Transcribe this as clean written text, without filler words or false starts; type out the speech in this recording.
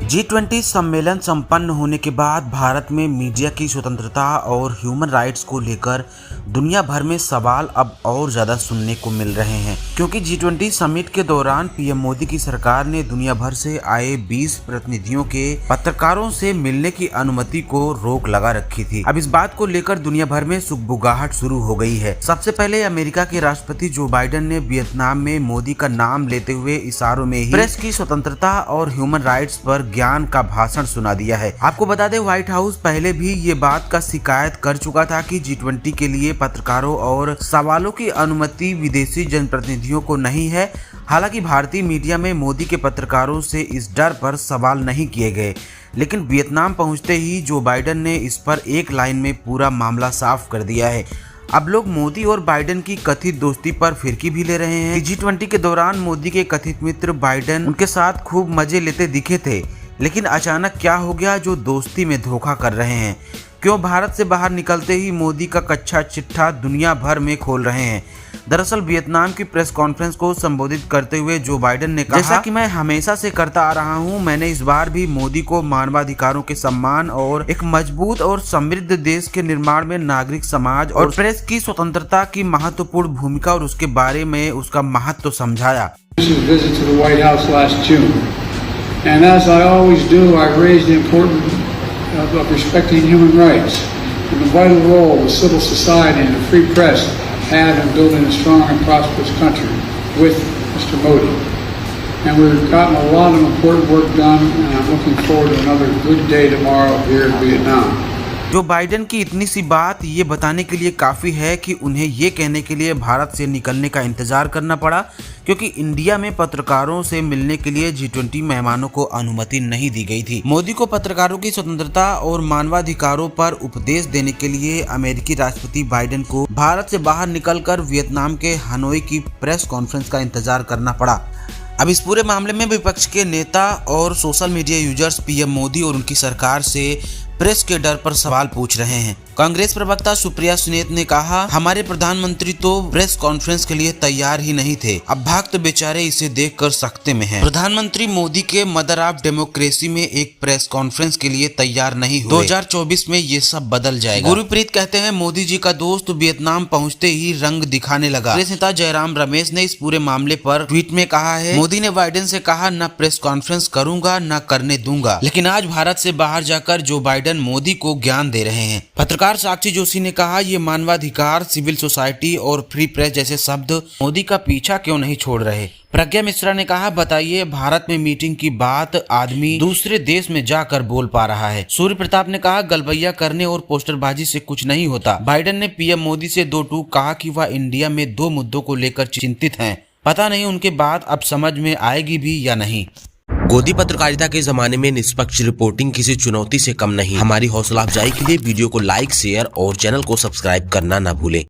G20 सम्मेलन संपन्न होने के बाद भारत में मीडिया की स्वतंत्रता और ह्यूमन राइट्स को लेकर दुनिया भर में सवाल अब और ज्यादा सुनने को मिल रहे हैं, क्योंकि G20 समिट के दौरान पीएम मोदी की सरकार ने दुनिया भर से आए 20 प्रतिनिधियों के पत्रकारों से मिलने की अनुमति को रोक लगा रखी थी। अब इस बात को लेकर दुनिया भर में सुगबुगाहट शुरू हो गई है। सबसे पहले अमेरिका के राष्ट्रपति जो बाइडेन ने वियतनाम में मोदी का नाम लेते हुए इशारों में ही प्रेस की स्वतंत्रता और ह्यूमन राइट्स पर ज्ञान का भाषण सुना दिया है। आपको बता दें, व्हाइट हाउस पहले भी ये बात का शिकायत कर चुका था कि G20 के लिए पत्रकारों और सवालों की अनुमति विदेशी जनप्रतिनिधियों को नहीं है। हालांकि भारतीय मीडिया में मोदी के पत्रकारों से इस डर पर सवाल नहीं किए गए, लेकिन वियतनाम पहुंचते ही जो बाइडेन ने इस पर एक लाइन में पूरा मामला साफ कर दिया है। अब लोग मोदी और बाइडेन की कथित दोस्ती पर फिरकी भी ले रहे हैं। G20 के दौरान मोदी के कथित मित्र बाइडेन उनके साथ खूब मजे लेते दिखे थे, लेकिन अचानक क्या हो गया जो दोस्ती में धोखा कर रहे हैं? क्यों भारत से बाहर निकलते ही मोदी का कच्चा चिट्ठा दुनिया भर में खोल रहे हैं? दरअसल वियतनाम की प्रेस कॉन्फ्रेंस को संबोधित करते हुए जो बाइडेन ने कहा, जैसा कि मैं हमेशा से करता आ रहा हूं, मैंने इस बार भी मोदी को मानवाधिकारों के सम्मान और एक मजबूत और समृद्ध देश के निर्माण में नागरिक समाज और प्रेस की स्वतंत्रता की महत्वपूर्ण भूमिका और उसके बारे में उसका महत्व समझाया। And as I always do, I raised the importance of respecting human rights and the vital role the civil society and the free press had in building a strong and prosperous country with Mr. Modi. And we've gotten a lot of important work done, and I'm looking forward to another good day tomorrow here in Vietnam. Joe Biden की इतनी सी बात ये बताने के लिए काफ़ी है कि उन्हें ये कहने के लिए भारत से निकलने का इंतजार करना पड़ा, क्योंकि इंडिया में पत्रकारों से मिलने के लिए G20 मेहमानों को अनुमति नहीं दी गई थी। मोदी को पत्रकारों की स्वतंत्रता और मानवाधिकारों पर उपदेश देने के लिए अमेरिकी राष्ट्रपति बाइडेन को भारत से बाहर निकलकर वियतनाम के हनोई की प्रेस कॉन्फ्रेंस का इंतजार करना पड़ा। अब इस पूरे मामले में विपक्ष के नेता और social media users PM Modi और उनकी सरकार से प्रेस के डर पर सवाल पूछ रहे हैं। कांग्रेस प्रवक्ता सुप्रिया सुनेत ने कहा, हमारे प्रधानमंत्री तो प्रेस कॉन्फ्रेंस के लिए तैयार ही नहीं थे, अब भक्त बेचारे इसे देखकर सख्ते में हैं। प्रधानमंत्री मोदी के मदर ऑफ डेमोक्रेसी में एक प्रेस कॉन्फ्रेंस के लिए तैयार नहीं हुए। 2024 में ये सब बदल जाएगा। गुरप्रीत कहते हैं, मोदी जी का दोस्त वियतनाम पहुंचते ही रंग दिखाने लगा। प्रेस नेता जयराम रमेश ने इस पूरे मामले पर ट्वीट में कहा है, मोदी ने बाइडेन से कहा, न प्रेस कॉन्फ्रेंस करूंगा न करने दूंगा, लेकिन आज भारत से बाहर जाकर जो बाइडेन मोदी को ज्ञान दे रहे हैं। पत्रकार साक्षी जोशी ने कहा, ये मानवाधिकार, सिविल सोसाइटी और फ्री प्रेस जैसे शब्द मोदी का पीछा क्यों नहीं छोड़ रहे? प्रज्ञा मिश्रा ने कहा, बताइए, भारत में मीटिंग की बात आदमी दूसरे देश में जाकर बोल पा रहा है। सूर्य प्रताप ने कहा, गलबैया करने और पोस्टरबाजी से कुछ नहीं होता। बाइडेन ने पीएम मोदी से दो टूक कहा कि वह इंडिया में दो मुद्दों को लेकर चिंतित हैं। पता नहीं उनके बात अब समझ में आएगी भी या नहीं। गोदी पत्रकारिता के जमाने में निष्पक्ष रिपोर्टिंग किसी चुनौती से कम नहीं। हमारी हौसला अफजाई के लिए वीडियो को लाइक, शेयर और चैनल को सब्सक्राइब करना न भूलें।